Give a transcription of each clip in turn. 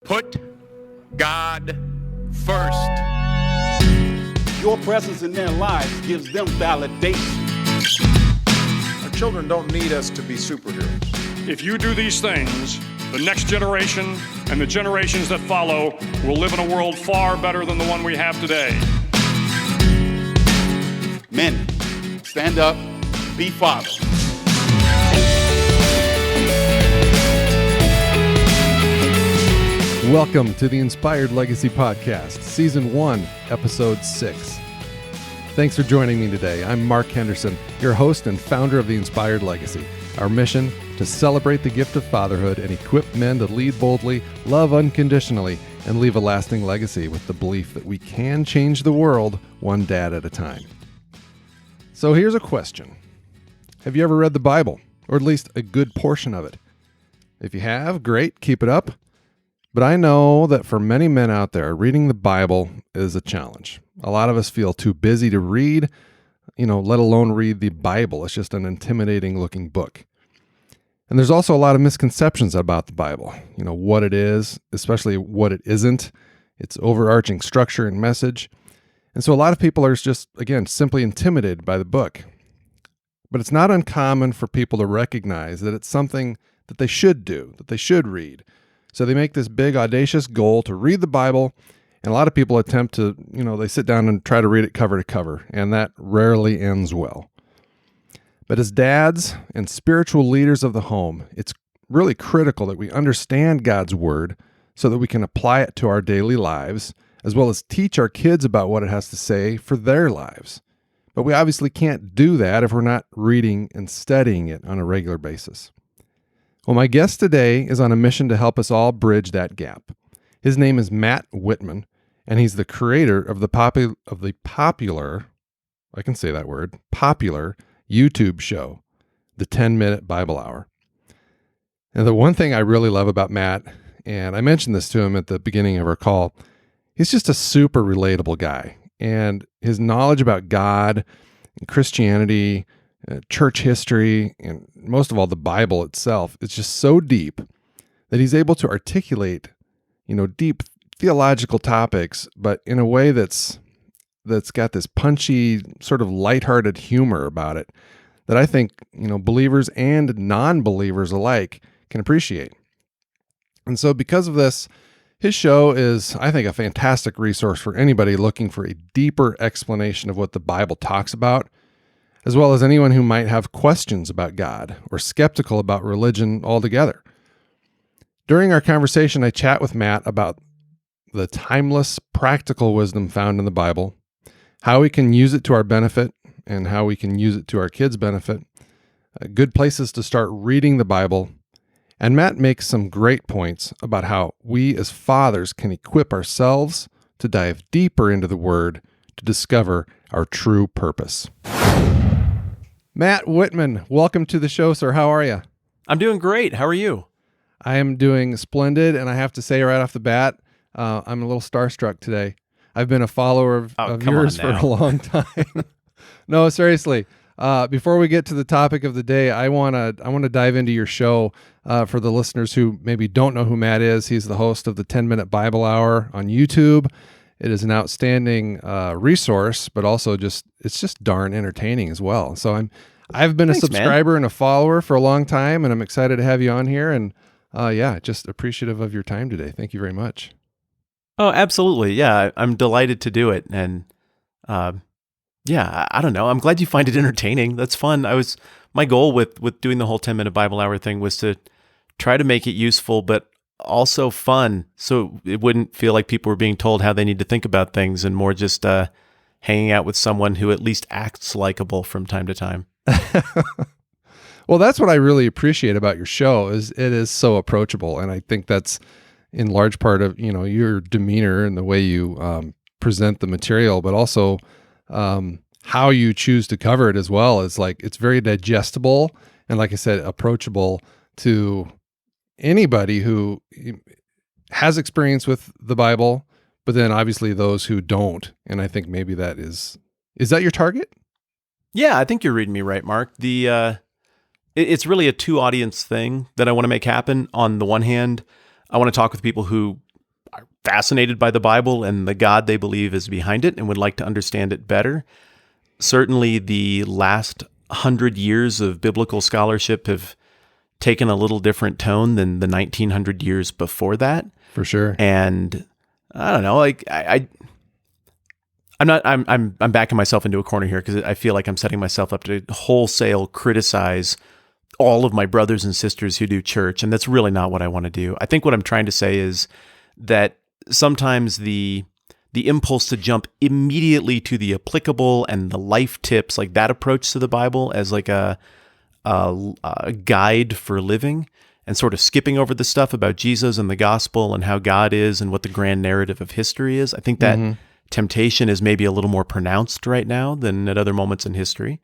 Put God first. Your presence in their lives gives them validation. Our children don't need us to be superheroes. If you do these things, the next generation and the generations that follow will live in a world far better than the one we have today. Men, stand up, be fathers. Welcome to the Inspired Legacy Podcast, Season 1, Episode 6. Thanks for joining me today. I'm Mark Henderson, your host and founder of the Inspired Legacy. Our mission, to celebrate the gift of fatherhood and equip men to lead boldly, love unconditionally, and leave a lasting legacy with the belief that we can change the world one dad at a time. So here's a question. Have you ever read the Bible, or at least a good portion of it? If you have, great, keep it up. But I know that for many men out there, reading the Bible is a challenge. A lot of us feel too busy to read, let alone read the Bible. It's just an intimidating looking book. And there's also a lot of misconceptions about the Bible. What it is, especially what it isn't, its overarching structure and message. And so a lot of people are just, again, simply intimidated by the book. But it's not uncommon for people to recognize that it's something that they should do, that they should read. So they make this big, audacious goal to read the Bible, and a lot of people attempt to, they sit down and try to read it cover to cover, and that rarely ends well. But as dads and spiritual leaders of the home, it's really critical that we understand God's Word so that we can apply it to our daily lives, as well as teach our kids about what it has to say for their lives. But we obviously can't do that if we're not reading and studying it on a regular basis. Well, my guest today is on a mission to help us all bridge that gap. His name is Matt Whitman, and he's the creator of the popular, I can say that word, popular YouTube show, the 10-Minute Bible Hour. And the one thing I really love about Matt, and I mentioned this to him at the beginning of our call, he's just a super relatable guy. And his knowledge about God and Christianity, church history, and most of all the Bible itself, it's just so deep that he's able to articulate, deep theological topics, but in a way that's got this punchy, sort of lighthearted humor about it that I think, believers and non-believers alike can appreciate. And so because of this, his show is, I think, a fantastic resource for anybody looking for a deeper explanation of what the Bible talks about, as well as anyone who might have questions about God or skeptical about religion altogether. During our conversation, I chat with Matt about the timeless, practical wisdom found in the Bible, how we can use it to our benefit, and how we can use it to our kids' benefit, good places to start reading the Bible, and Matt makes some great points about how we as fathers can equip ourselves to dive deeper into the Word to discover our true purpose. Matt Whitman, welcome to the show, sir. How are you? I'm doing great. How are you? I am doing splendid, and I have to say right off the bat, I'm a little starstruck today. I've been a follower of yours for a long time. No, seriously. Before we get to the topic of the day, I want to dive into your show for the listeners who maybe don't know who Matt is. He's the host of the 10-Minute Bible Hour on YouTube. It is an outstanding resource, but also it's just darn entertaining as well. So I've been a subscriber, man, and a follower for a long time, and I'm excited to have you on here. And just appreciative of your time today. Thank you very much. Oh, absolutely. Yeah, I'm delighted to do it. And I don't know. I'm glad you find it entertaining. That's fun. My goal with doing the whole 10-Minute Bible Hour thing was to try to make it useful, but also fun, so it wouldn't feel like people were being told how they need to think about things, and more just hanging out with someone who at least acts likable from time to time. Well, that's what I really appreciate about your show, is it is so approachable, and I think that's in large part of your demeanor and the way you present the material, but also how you choose to cover it as well. It's like it's very digestible and, like I said, approachable to anybody who has experience with the Bible, but then obviously those who don't. And I think maybe that is that your target? Yeah, I think you're reading me right, Mark. It's really a two audience thing that I want to make happen. On the one hand, I want to talk with people who fascinated by the Bible and the God they believe is behind it and would like to understand it better. Certainly the last 100 years of biblical scholarship have taken a little different tone than the 1900 years before that. For sure. And I don't know, like I'm backing myself into a corner here because I feel like I'm setting myself up to wholesale criticize all of my brothers and sisters who do church, and that's really not what I want to do. I think what I'm trying to say is that sometimes the impulse to jump immediately to the applicable and the life tips, like that approach to the Bible as like a guide for living, and sort of skipping over the stuff about Jesus and the gospel and how God is and what the grand narrative of history is. I think that temptation is maybe a little more pronounced right now than at other moments in history.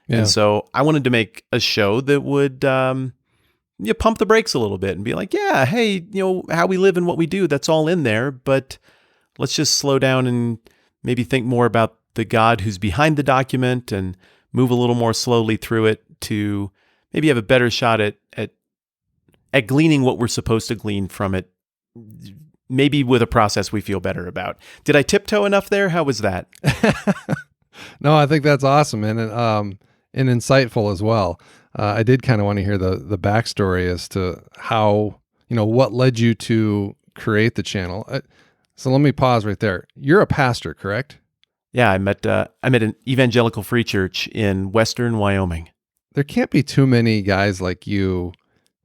Yeah. And so I wanted to make a show that would pump the brakes a little bit and be like, yeah, hey, how we live and what we do, that's all in there, but let's just slow down and maybe think more about the God who's behind the document and move a little more slowly through it to maybe have a better shot at gleaning what we're supposed to glean from it, maybe with a process we feel better about. Did I tiptoe enough there? How was that? No, I think that's awesome and insightful as well. I did kind of want to hear the backstory as to how, what led you to create the channel. So let me pause right there. You're a pastor, correct? Yeah, I'm at an evangelical free church in Western Wyoming. There can't be too many guys like you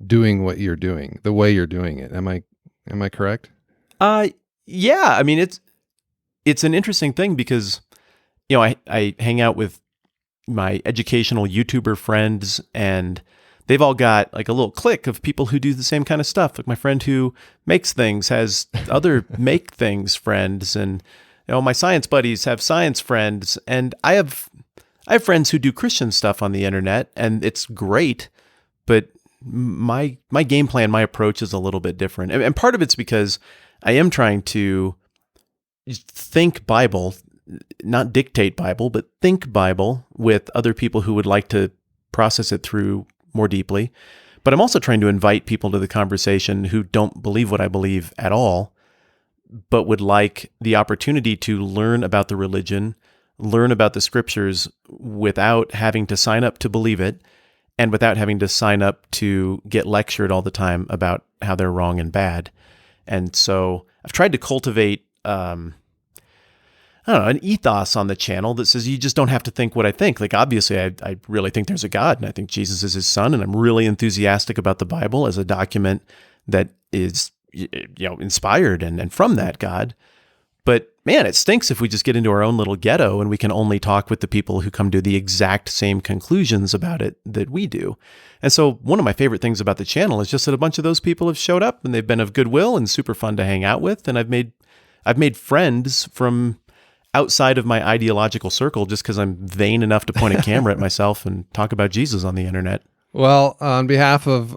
doing what you're doing, the way you're doing it. Am I correct? Yeah. I mean, it's an interesting thing because, I hang out with my educational YouTuber friends, and they've all got like a little clique of people who do the same kind of stuff. Like my friend who makes things has other make things friends, and my science buddies have science friends, and I have friends who do Christian stuff on the internet, and it's great, but my game plan, my approach is a little bit different. And part of it's because I am trying to think Bible, not dictate Bible, but think Bible with other people who would like to process it through more deeply. But I'm also trying to invite people to the conversation who don't believe what I believe at all, but would like the opportunity to learn about the religion, learn about the scriptures without having to sign up to believe it, and without having to sign up to get lectured all the time about how they're wrong and bad. And so I've tried to cultivate an ethos on the channel that says you just don't have to think what I think. Like, obviously, I really think there's a God, and I think Jesus is his son, and I'm really enthusiastic about the Bible as a document that is, inspired and from that God. But man, it stinks if we just get into our own little ghetto and we can only talk with the people who come to the exact same conclusions about it that we do. And so one of my favorite things about the channel is just that a bunch of those people have showed up, and they've been of goodwill and super fun to hang out with. And I've made friends from outside of my ideological circle just because I'm vain enough to point a camera at myself and talk about Jesus on the internet. Well, on behalf of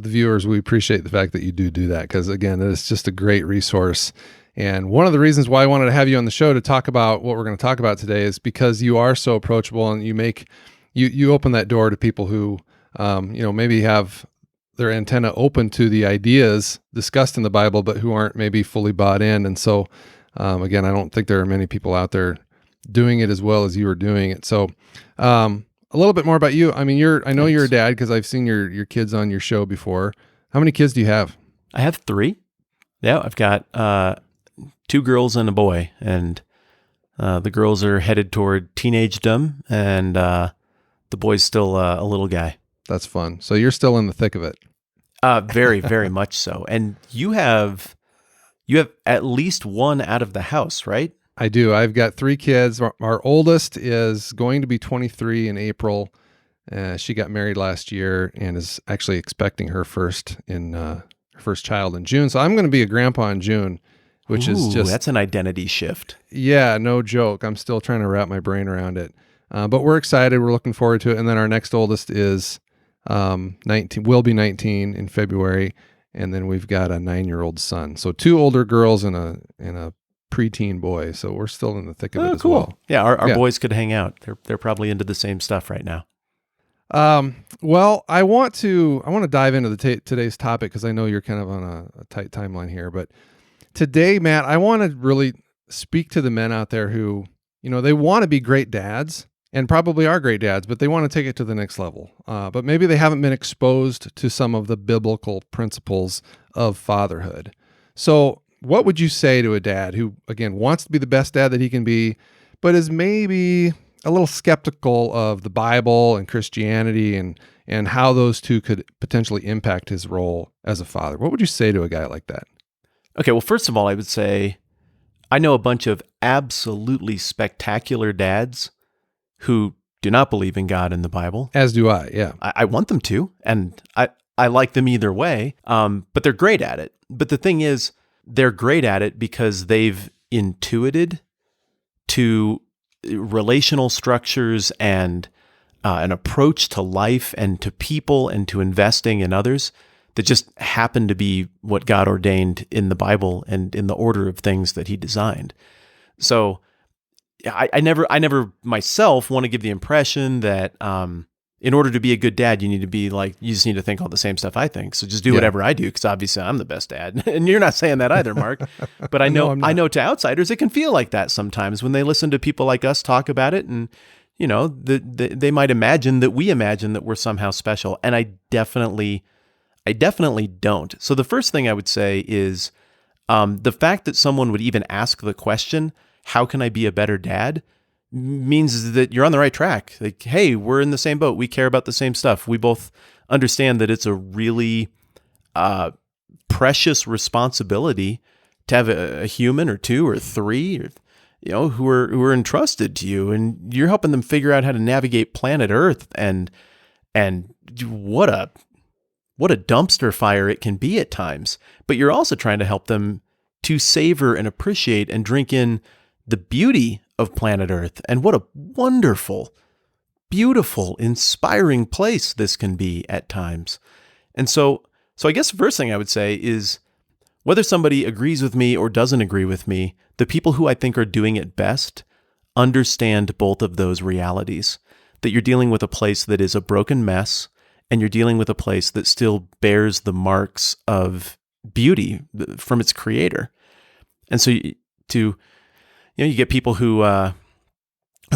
the viewers, we appreciate the fact that you do that, because again, it's just a great resource. And one of the reasons why I wanted to have you on the show to talk about what we're going to talk about today is because you are so approachable, and you open that door to people who, maybe have their antenna open to the ideas discussed in the Bible, but who aren't maybe fully bought in. And so, again, I don't think there are many people out there doing it as well as you are doing it. So, a little bit more about you. I mean, I know you're a dad because I've seen your kids on your show before. How many kids do you have? I have 3. Yeah, I've got 2 girls and a boy, and the girls are headed toward teenagedom, and the boy's still a little guy. That's fun. So you're still in the thick of it. Very, very much so. And you have at least one out of the house, right? I do. I've got 3 kids. Our oldest is going to be 23 in April. She got married last year and is actually expecting her first child in June. So I'm going to be a grandpa in June, which is just... that's an identity shift. Yeah, no joke. I'm still trying to wrap my brain around it. But we're excited. We're looking forward to it. And then our next oldest is 19, will be 19 in February. And then we've got a 9-year-old son. So 2 older girls and a preteen boy. So we're still in the thick of it as well. Yeah, our boys could hang out. They're probably into the same stuff right now. Well, I want to dive into today's topic, because I know you're kind of on a tight timeline here, but today, Matt, I want to really speak to the men out there who, they want to be great dads and probably are great dads, but they want to take it to the next level. But maybe they haven't been exposed to some of the biblical principles of fatherhood. So what would you say to a dad who, again, wants to be the best dad that he can be, but is maybe a little skeptical of the Bible and Christianity and how those two could potentially impact his role as a father? What would you say to a guy like that? Okay, well, first of all, I would say I know a bunch of absolutely spectacular dads who do not believe in God and the Bible. As do I, yeah. I want them to, and I like them either way, but they're great at it. But the thing is, they're great at it because they've intuited to relational structures and an approach to life and to people and to investing in others that just happen to be what God ordained in the Bible and in the order of things that he designed. So I never myself want to give the impression that in order to be a good dad, you just need to think all the same stuff I think. So just do whatever I do, because obviously I'm the best dad. And you're not saying that either, Mark. But I know I know to outsiders, it can feel like that sometimes when they listen to people like us talk about it. And, they might imagine that we imagine that we're somehow special. And I definitely don't. So the first thing I would say is the fact that someone would even ask the question, how can I be a better dad, means that you're on the right track. Like, hey, we're in the same boat. We care about the same stuff. We both understand that it's a really precious responsibility to have a human or two or three, or, who are entrusted to you, and you're helping them figure out how to navigate planet Earth. And what a dumpster fire it can be at times. But you're also trying to help them to savor and appreciate and drink in the beauty of planet Earth, and what a wonderful, beautiful, inspiring place this can be at times. And so I guess the first thing I would say is, whether somebody agrees with me or doesn't agree with me, the people who I think are doing it best understand both of those realities, that you're dealing with a place that is a broken mess, and you're dealing with a place that still bears the marks of beauty from its creator. And so you get people who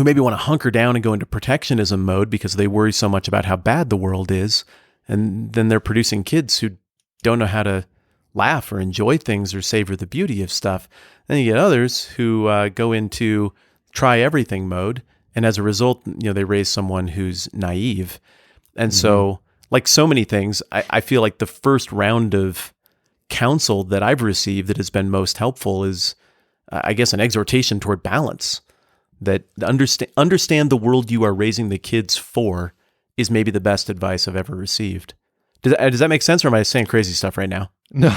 maybe want to hunker down and go into protectionism mode because they worry so much about how bad the world is, and then they're producing kids who don't know how to laugh or enjoy things or savor the beauty of stuff. Then you get others who go into try everything mode, and as a result, they raise someone who's naive. And so, like so many things, I feel like the first round of counsel that I've received that has been most helpful is, I guess, an exhortation toward balance. That understand the world you are raising the kids for is maybe the best advice I've ever received. Does that make sense, or am I saying crazy stuff right now? No,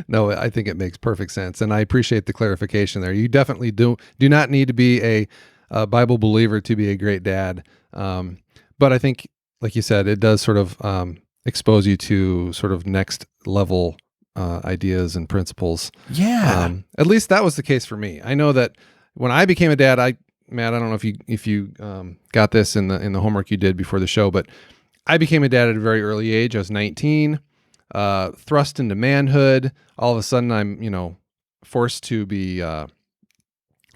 no, I think it makes perfect sense, and I appreciate the clarification there. You definitely do not need to be a Bible believer to be a great dad, but I think, like you said, it does sort of expose you to sort of next level ideas and principles. Yeah. At least that was the case for me. I know that when I became a dad, Matt, I don't know if you got this in the homework you did before the show, but I became a dad at a very early age. I was 19, thrust into manhood. All of a sudden, I'm forced to be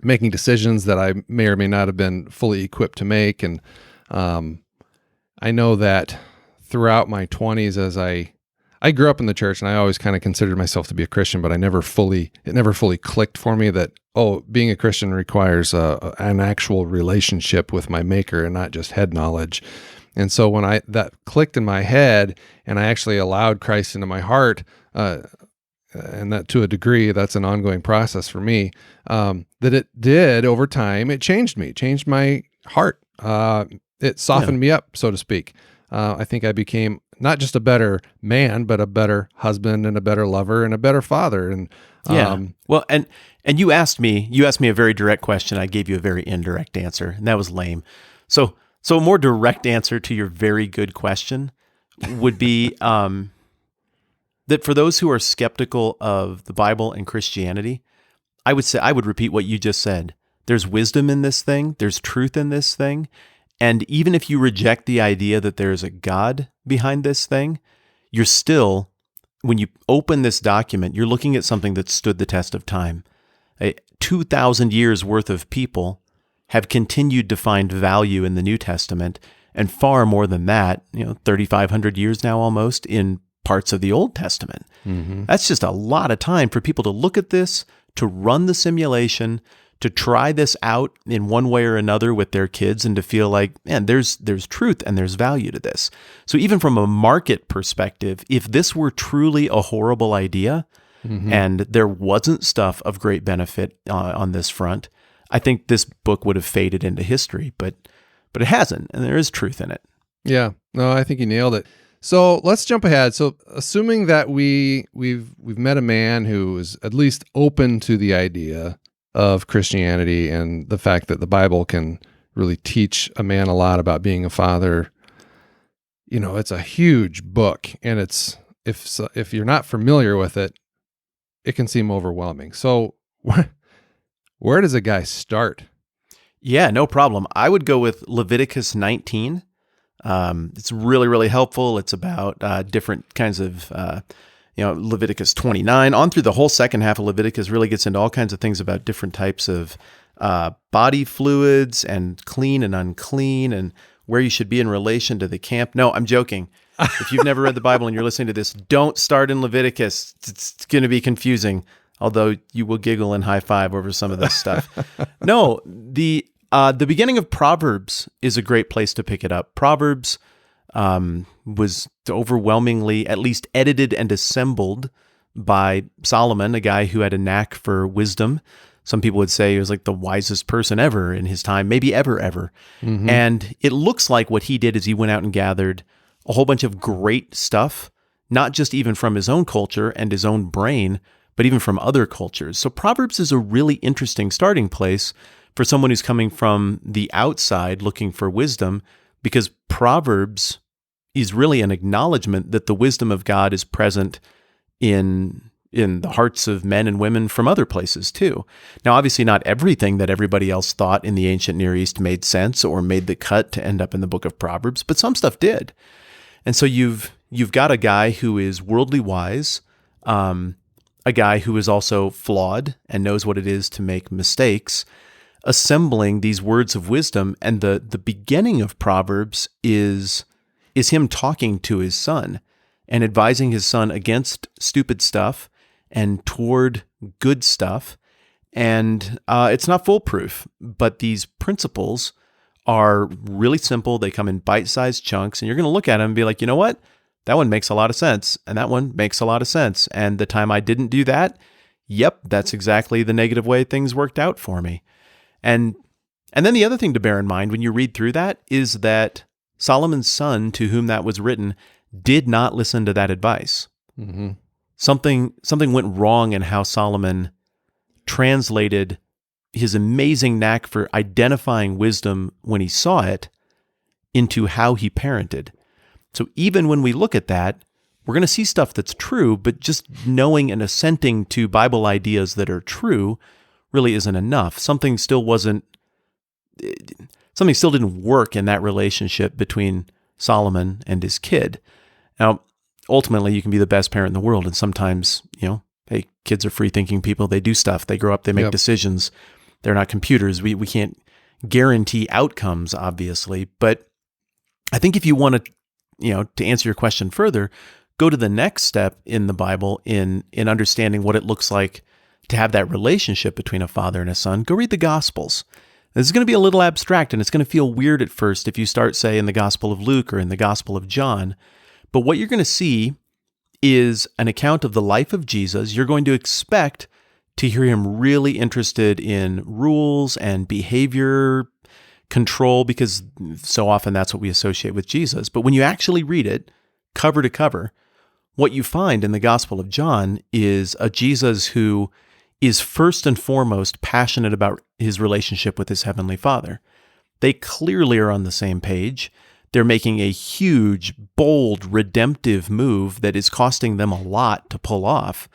making decisions that I may or may not have been fully equipped to make, and I know that throughout my 20s, as I grew up in the church, and I always kind of considered myself to be a Christian, but it never fully clicked for me that, being a Christian requires an actual relationship with my Maker and not just head knowledge. And so when that clicked in my head, and I actually allowed Christ into my heart, and that to a degree, that's an ongoing process for me, that it did over time, it changed my heart. It softened me up, so to speak. I think I became not just a better man, but a better husband and a better lover and a better father. And well, and you asked me a very direct question. I gave you a very indirect answer, and that was lame. So a more direct answer to your very good question would be that for those who are skeptical of the Bible and Christianity, I would repeat what you just said. There's wisdom in this thing. There's truth in this thing. And even if you reject the idea that there is a God behind this thing, you're still when you open this document, you're looking at something that stood the test of time. 2,000 years worth of people have continued to find value in the New Testament, and far more than that, 3,500 years now almost, in parts of the Old Testament. Mm-hmm. That's just a lot of time for people to look at this, to run the simulation, to try this out in one way or another with their kids, and to feel like, man, there's truth and there's value to this. So even from a market perspective, if this were truly a horrible idea, and there wasn't stuff of great benefit on this front, I think this book would have faded into history, but it hasn't, and there is truth in it. Yeah, no, I think you nailed it. So let's jump ahead. So assuming that we've met a man who is at least open to the idea of Christianity and the fact that the Bible can really teach a man a lot about being a father. It's a huge book, and it's if you're not familiar with it, it can seem overwhelming. So where does a guy start? Yeah, no problem. I would go with Leviticus 19. It's really, really helpful. It's about different kinds of, Leviticus 29 on through the whole second half of Leviticus really gets into all kinds of things about different types of body fluids and clean and unclean and where you should be in relation to the camp. No, I'm joking. If you've never read the Bible and you're listening to this, don't start in Leviticus. It's going to be confusing, although you will giggle and high five over some of this stuff. No, the beginning of Proverbs is a great place to pick it up. Proverbs was overwhelmingly, at least edited and assembled by Solomon, a guy who had a knack for wisdom. Some people would say he was like the wisest person ever in his time, maybe ever. Mm-hmm. And it looks like what he did is he went out and gathered a whole bunch of great stuff, not just even from his own culture and his own brain, but even from other cultures. So Proverbs is a really interesting starting place for someone who's coming from the outside looking for wisdom, because Proverbs is really an acknowledgement that the wisdom of God is present in the hearts of men and women from other places too. Now, obviously not everything that everybody else thought in the ancient Near East made sense or made the cut to end up in the book of Proverbs, but some stuff did. And so you've got a guy who is worldly wise, a guy who is also flawed and knows what it is to make mistakes, assembling these words of wisdom. And the beginning of Proverbs is him talking to his son and advising his son against stupid stuff and toward good stuff. And it's not foolproof, but these principles are really simple. They come in bite-sized chunks, and you're going to look at them and be like, you know what? That one makes a lot of sense, and that one makes a lot of sense. And the time I didn't do that, yep, that's exactly the negative way things worked out for me. And then the other thing to bear in mind when you read through that is that Solomon's son, to whom that was written, did not listen to that advice. Mm-hmm. Something went wrong in how Solomon translated his amazing knack for identifying wisdom when he saw it into how he parented. So even when we look at that, we're going to see stuff that's true, but just knowing and assenting to Bible ideas that are true really isn't enough. Something still didn't work in that relationship between Solomon and his kid. Now, ultimately, you can be the best parent in the world, and sometimes, hey, kids are free-thinking people. They do stuff. They grow up. They make decisions. They're not computers. We can't guarantee outcomes, obviously. But I think if you want to answer your question further, go to the next step in the Bible in understanding what it looks like to have that relationship between a father and a son. Go read the Gospels. This is going to be a little abstract, and it's going to feel weird at first if you start, say, in the Gospel of Luke or in the Gospel of John. But what you're going to see is an account of the life of Jesus. You're going to expect to hear him really interested in rules and behavior control, because so often that's what we associate with Jesus. But when you actually read it cover to cover, what you find in the Gospel of John is a Jesus who is first and foremost passionate about his relationship with his heavenly Father. They clearly are on the same page. They're making a huge, bold, redemptive move that is costing them a lot to pull off.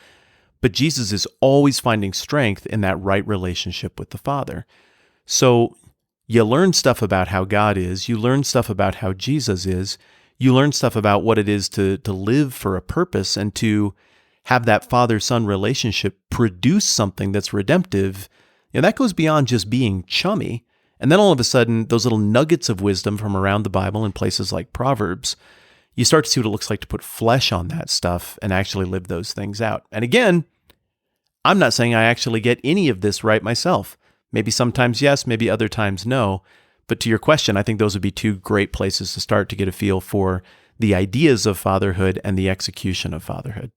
But Jesus is always finding strength in that right relationship with the Father. So you learn stuff about how God is. You learn stuff about how Jesus is. you learn stuff about what it is to live for a purpose and to have that father-son relationship produce something that's redemptive. That goes beyond just being chummy. And then all of a sudden, those little nuggets of wisdom from around the Bible in places like Proverbs, you start to see what it looks like to put flesh on that stuff and actually live those things out. And again, I'm not saying I actually get any of this right myself. Maybe sometimes yes, maybe other times no. But to your question, I think those would be two great places to start to get a feel for the ideas of fatherhood and the execution of fatherhood.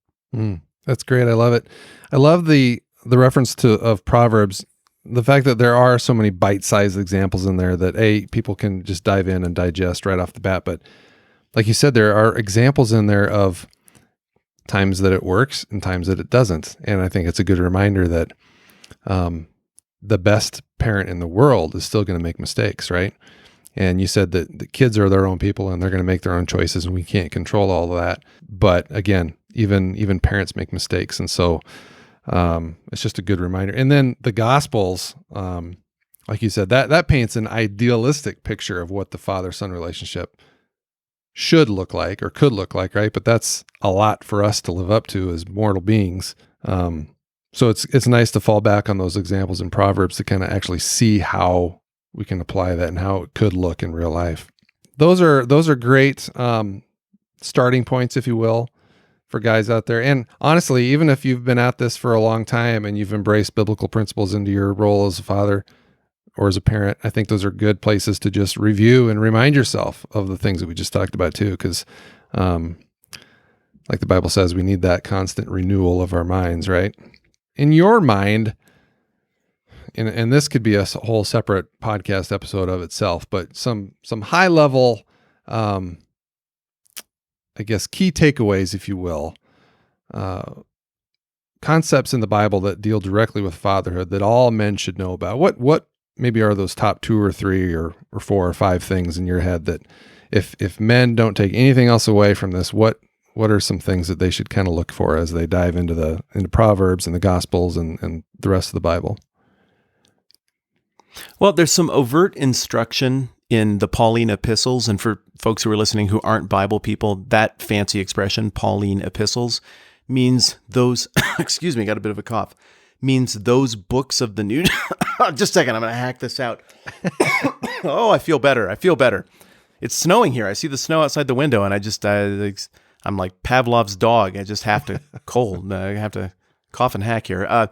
That's great. I love it. I love the reference of Proverbs. The fact that there are so many bite-sized examples in there that people can just dive in and digest right off the bat. But like you said, there are examples in there of times that it works and times that it doesn't. And I think it's a good reminder that the best parent in the world is still going to make mistakes, right? And you said that the kids are their own people and they're going to make their own choices and we can't control all of that. But again, even parents make mistakes. And so it's just a good reminder. And then the Gospels, like you said, that paints an idealistic picture of what the father-son relationship should look like or could look like, right? But that's a lot for us to live up to as mortal beings. So it's nice to fall back on those examples in Proverbs to kind of actually see how we can apply that and how it could look in real life. Those are great starting points, if you will, for guys out there. And honestly, even if you've been at this for a long time and you've embraced biblical principles into your role as a father or as a parent, I think those are good places to just review and remind yourself of the things that we just talked about too, because like the Bible says, we need that constant renewal of our minds, right? In your mind, and this could be a whole separate podcast episode of itself, but some high level, I guess, key takeaways, if you will, concepts in the Bible that deal directly with fatherhood that all men should know about. What maybe are those top 2 or 3 or 4 or 5 things in your head that if men don't take anything else away from this, what are some things that they should kind of look for as they dive into Proverbs and the Gospels and the rest of the Bible? Well, there's some overt instruction in the Pauline epistles. And for folks who are listening who aren't Bible people, that fancy expression, Pauline epistles, means those, excuse me, got a bit of a cough, means those books of the New... Just a second, I'm going to hack this out. Oh, I feel better. It's snowing here. I see the snow outside the window, and I'm like Pavlov's dog. I just have to I have to cough and hack here.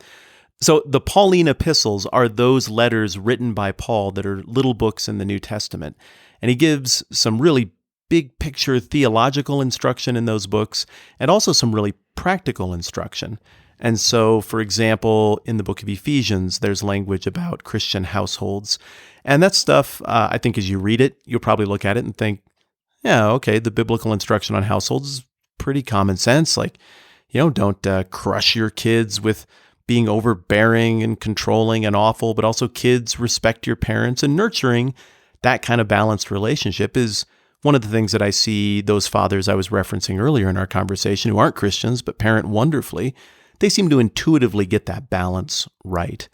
So the Pauline epistles are those letters written by Paul that are little books in the New Testament. And he gives some really big picture theological instruction in those books and also some really practical instruction. And so, for example, in the book of Ephesians, there's language about Christian households. And that stuff, I think as you read it, you'll probably look at it and think, yeah, okay, the biblical instruction on households is pretty common sense. Like, don't crush your kids with being overbearing and controlling and awful, but also kids respect your parents, and nurturing that kind of balanced relationship is one of the things that I see those fathers I was referencing earlier in our conversation who aren't Christians but parent wonderfully. They seem to intuitively get that balance right.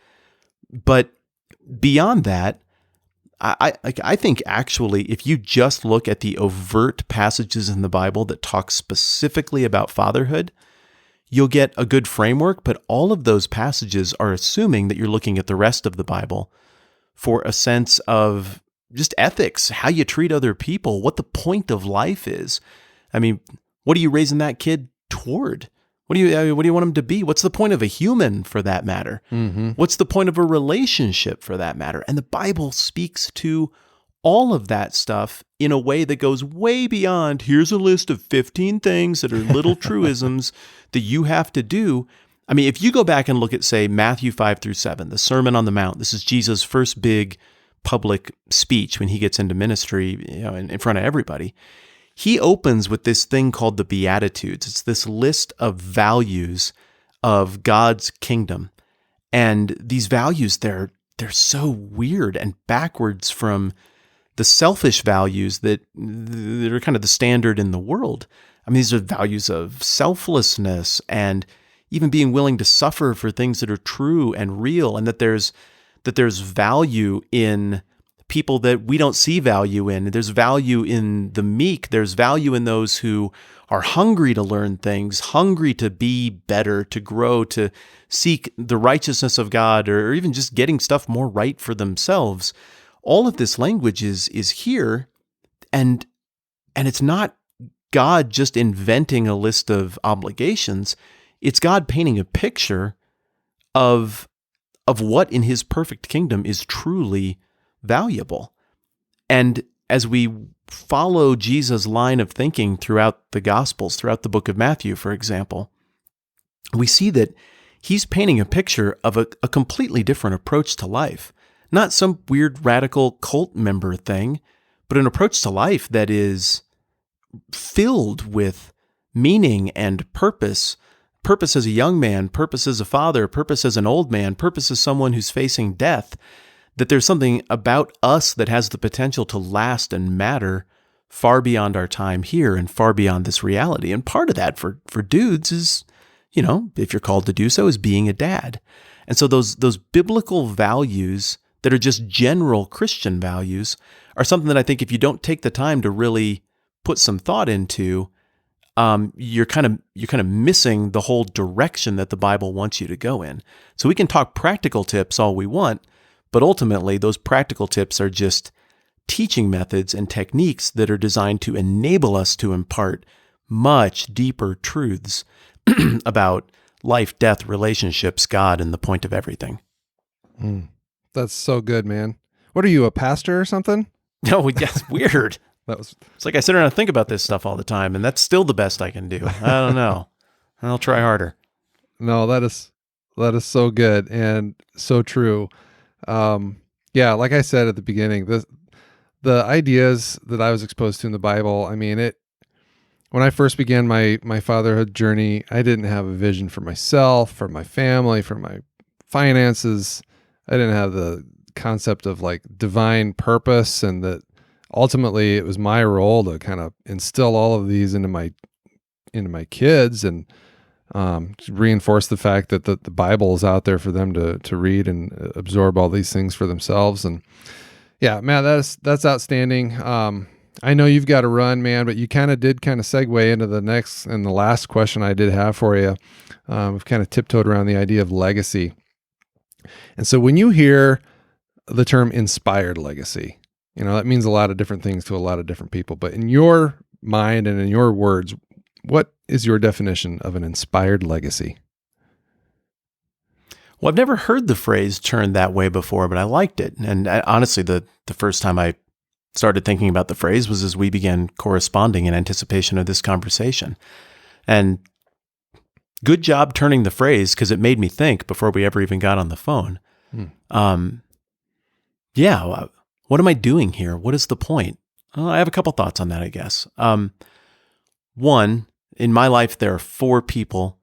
But beyond that, I think actually if you just look at the overt passages in the Bible that talk specifically about fatherhood, you'll get a good framework, but all of those passages are assuming that you're looking at the rest of the Bible for a sense of just ethics, how you treat other people, what the point of life is. I mean, what are you raising that kid toward? What do you want him to be? What's the point of a human, for that matter? Mm-hmm. What's the point of a relationship, for that matter? And the Bible speaks to all of that stuff in a way that goes way beyond, here's a list of 15 things that are little truisms that you have to do. I mean, if you go back and look at, say, Matthew 5-7, the Sermon on the Mount, this is Jesus' first big public speech when he gets into ministry, in front of everybody. He opens with this thing called the Beatitudes. It's this list of values of God's kingdom. And these values, they're so weird and backwards from the selfish values that are kind of the standard in the world. I mean, these are values of selflessness and even being willing to suffer for things that are true and real, and that there's value in people that we don't see value in. There's value in the meek. There's value in those who are hungry to learn things, hungry to be better, to grow, to seek the righteousness of God, or even just getting stuff more right for themselves. All of this language is here, and it's not God just inventing a list of obligations. It's God painting a picture of what in his perfect kingdom is truly valuable. And as we follow Jesus' line of thinking throughout the Gospels, throughout the book of Matthew, for example, we see that he's painting a picture of a completely different approach to life. Not some weird radical cult member thing, but an approach to life that is filled with meaning and purpose. Purpose as a young man, purpose as a father, purpose as an old man, purpose as someone who's facing death. That there's something about us that has the potential to last and matter far beyond our time here and far beyond this reality. And part of that for dudes is, if you're called to do so, is being a dad. And so those biblical values that are just general Christian values are something that I think if you don't take the time to really put some thought into, you're kind of missing the whole direction that the Bible wants you to go in. So we can talk practical tips all we want, but ultimately those practical tips are just teaching methods and techniques that are designed to enable us to impart much deeper truths about life, death, relationships, God, and the point of everything. That's so good, man. What are you, a pastor or something? No, that's weird. It's like I sit around and think about this stuff all the time, and that's still the best I can do. I don't know. I'll try harder. No, that is so good and so true. Yeah, like I said at the beginning, the ideas that I was exposed to in the Bible, I mean, when I first began my fatherhood journey, I didn't have a vision for myself, for my family, for my finances. I didn't have the concept of like divine purpose, and that ultimately it was my role to kind of instill all of these into my kids and reinforce the fact that the Bible is out there for them to read and absorb all these things for themselves. And yeah, man, that's outstanding. I know you've got to run, man, but you did segue into the next and the last question I did have for you. We've kind of tiptoed around the idea of legacy. And so when you hear the term inspired legacy, that means a lot of different things to a lot of different people. But in your mind and in your words, what is your definition of an inspired legacy? Well, I've never heard the phrase turned that way before, but I liked it. And honestly, the first time I started thinking about the phrase was as we began corresponding in anticipation of this conversation. And good job turning the phrase, because it made me think before we ever even got on the phone. What am I doing here? What is the point? I have a couple thoughts on that, I guess. One, in my life, there are 4 people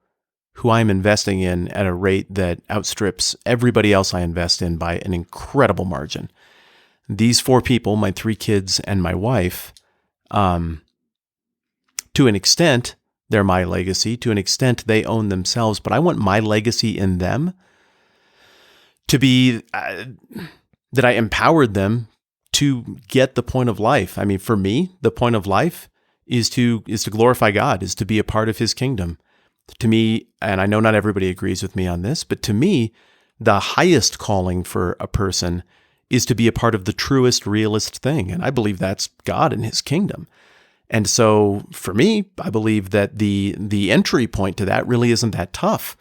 who I'm investing in at a rate that outstrips everybody else I invest in by an incredible margin. These 4 people, my 3 kids and my wife, to an extent, they're my legacy. To an extent, they own themselves, but I want my legacy in them to be that I empowered them to get the point of life. I mean, for me, the point of life is to glorify God, is to be a part of his kingdom. To me, and I know not everybody agrees with me on this, but to me, the highest calling for a person is to be a part of the truest, realist thing. And I believe that's God and his kingdom. And so for me, I believe that the entry point to that really isn't that tough.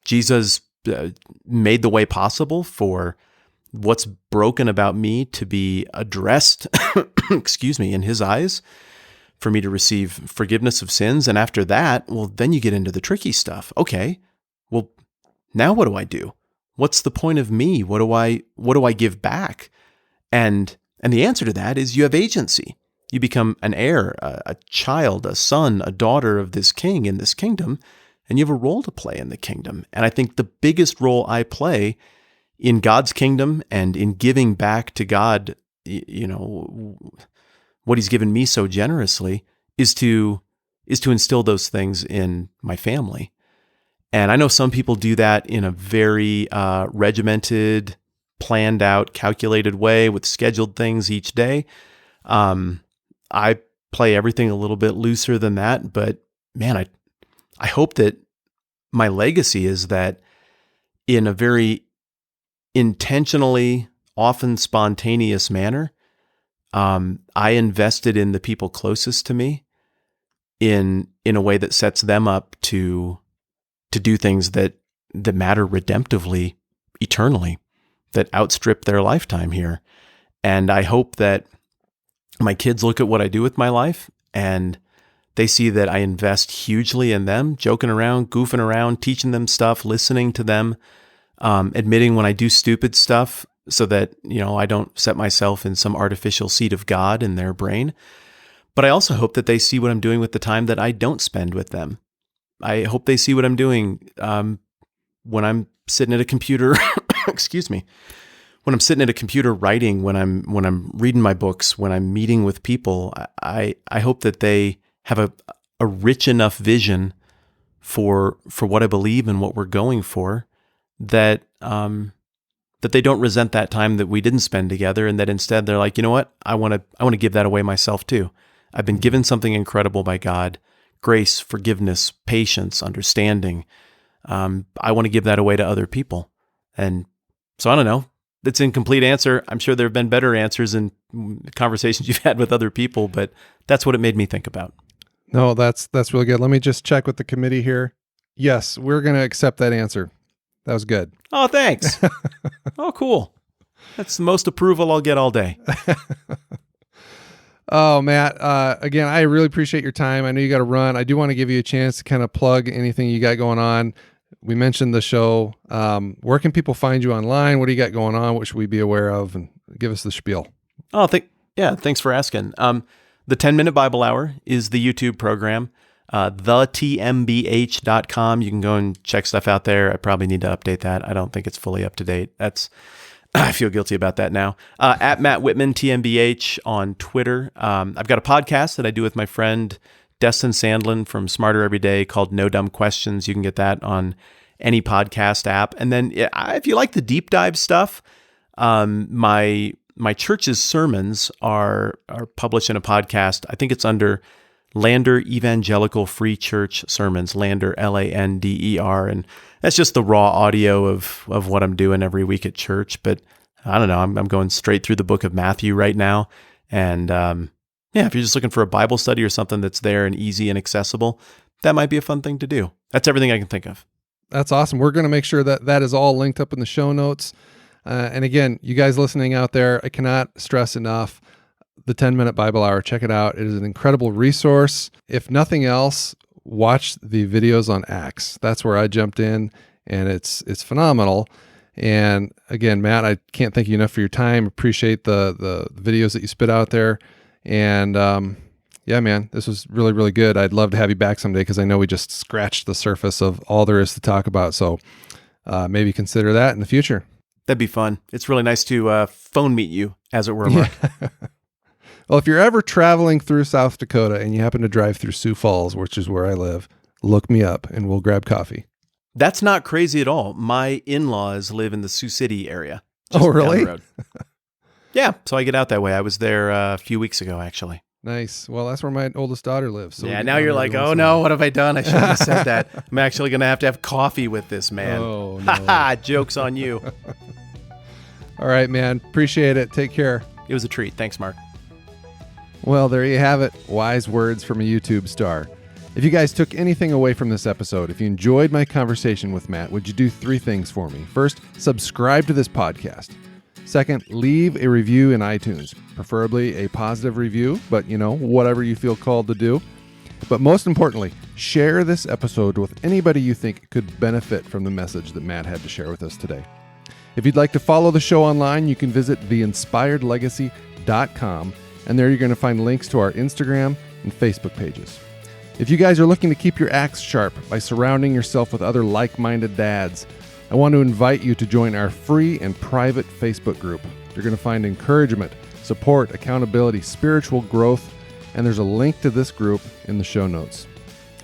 Jesus made the way possible for what's broken about me to be addressed, in his eyes, for me to receive forgiveness of sins. And after that, well, then you get into the tricky stuff. Okay, well, now what do I do? What's the point of me? What do I give back? And the answer to that is you have agency. You become an heir, a child, a son, a daughter of this king in this kingdom, and you have a role to play in the kingdom. And I think the biggest role I play in God's kingdom and in giving back to God, what he's given me so generously is to instill those things in my family. And I know some people do that in a very regimented, planned out, calculated way with scheduled things each day. I play everything a little bit looser than that, but man, I hope that my legacy is that in a very intentionally, often spontaneous manner, I invested in the people closest to me in a way that sets them up to do things that matter redemptively, eternally, that outstrip their lifetime here. And I hope that my kids look at what I do with my life and they see that I invest hugely in them, joking around, goofing around, teaching them stuff, listening to them, admitting when I do stupid stuff so that, I don't set myself in some artificial seat of God in their brain. But I also hope that they see what I'm doing with the time that I don't spend with them. I hope they see what I'm doing when I'm sitting at a computer, excuse me, when I'm sitting at a computer writing, when I'm reading my books, when I'm meeting with people. I hope that they have a rich enough vision for what I believe and what we're going for, that they don't resent that time that we didn't spend together, and that instead they're like, you know what, I want to give that away myself too. I've been given something incredible by God: grace, forgiveness, patience, understanding. I want to give that away to other people. And so I don't know. That's an incomplete answer. I'm sure there have been better answers in conversations you've had with other people, but that's what it made me think about. No, that's really good. Let me just check with the committee here. Yes, we're going to accept that answer. That was good. Oh, thanks. Oh, cool. That's the most approval I'll get all day. Oh, Matt, again, I really appreciate your time. I know you got to run. I do want to give you a chance to kind of plug anything you got going on. We mentioned the show. Where can people find you online? What do you got going on? What should we be aware of? And give us the spiel. Oh, thanks for asking. The 10-Minute Bible Hour is the YouTube program, thetmbh.com. You can go and check stuff out there. I probably need to update that. I don't think it's fully up to date. I feel guilty about that now. At Matt Whitman, TMBH on Twitter. I've got a podcast that I do with my friend Destin Sandlin from Smarter Every Day called No Dumb Questions. You can get that on any podcast app. And then if you like the deep dive stuff, my church's sermons are published in a podcast. I think it's under Lander Evangelical Free Church Sermons, Lander, Lander. And that's just the raw audio of what I'm doing every week at church. But I don't know, I'm going straight through the book of Matthew right now. And if you're just looking for a Bible study or something that's there and easy and accessible, that might be a fun thing to do. That's everything I can think of. That's awesome. We're going to make sure that is all linked up in the show notes. And again, you guys listening out there, I cannot stress enough the 10-Minute Bible Hour. Check it out. It is an incredible resource. If nothing else, watch the videos on Acts. That's where I jumped in, and it's phenomenal. And again, Matt, I can't thank you enough for your time. Appreciate the videos that you spit out there. And yeah, man, this was really, really good. I'd love to have you back someday because I know we just scratched the surface of all there is to talk about. So maybe consider that in the future. That'd be fun. It's really nice to phone meet you, as it were, Mark. Yeah. Well, if you're ever traveling through South Dakota and you happen to drive through Sioux Falls, which is where I live, look me up and we'll grab coffee. That's not crazy at all. My in-laws live in the Sioux City area. Oh, really? Down the road. Yeah, so I get out that way. I was there a few weeks ago, actually. Nice. Well, that's where my oldest daughter lives. So yeah, now you're like, oh no, what have I done? I shouldn't have said that. I'm actually going to have coffee with this man. Oh, no. Joke's on you. All right, man. Appreciate it. Take care. It was a treat. Thanks, Mark. Well, there you have it. Wise words from a YouTube star. If you guys took anything away from this episode, if you enjoyed my conversation with Matt, would you do 3 things for me? First, subscribe to this podcast. Second, leave a review in iTunes, preferably a positive review, but whatever you feel called to do. But most importantly, share this episode with anybody you think could benefit from the message that Matt had to share with us today. If you'd like to follow the show online, you can visit theinspiredlegacy.com, and there you're going to find links to our Instagram and Facebook pages. If you guys are looking to keep your axe sharp by surrounding yourself with other like-minded dads, I want to invite you to join our free and private Facebook group. You're going to find encouragement, support, accountability, spiritual growth, and there's a link to this group in the show notes.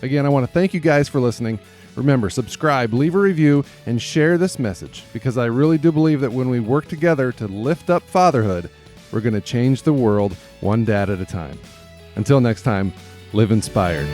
Again, I want to thank you guys for listening. Remember, subscribe, leave a review, and share this message, because I really do believe that when we work together to lift up fatherhood, we're going to change the world one dad at a time. Until next time, live inspired.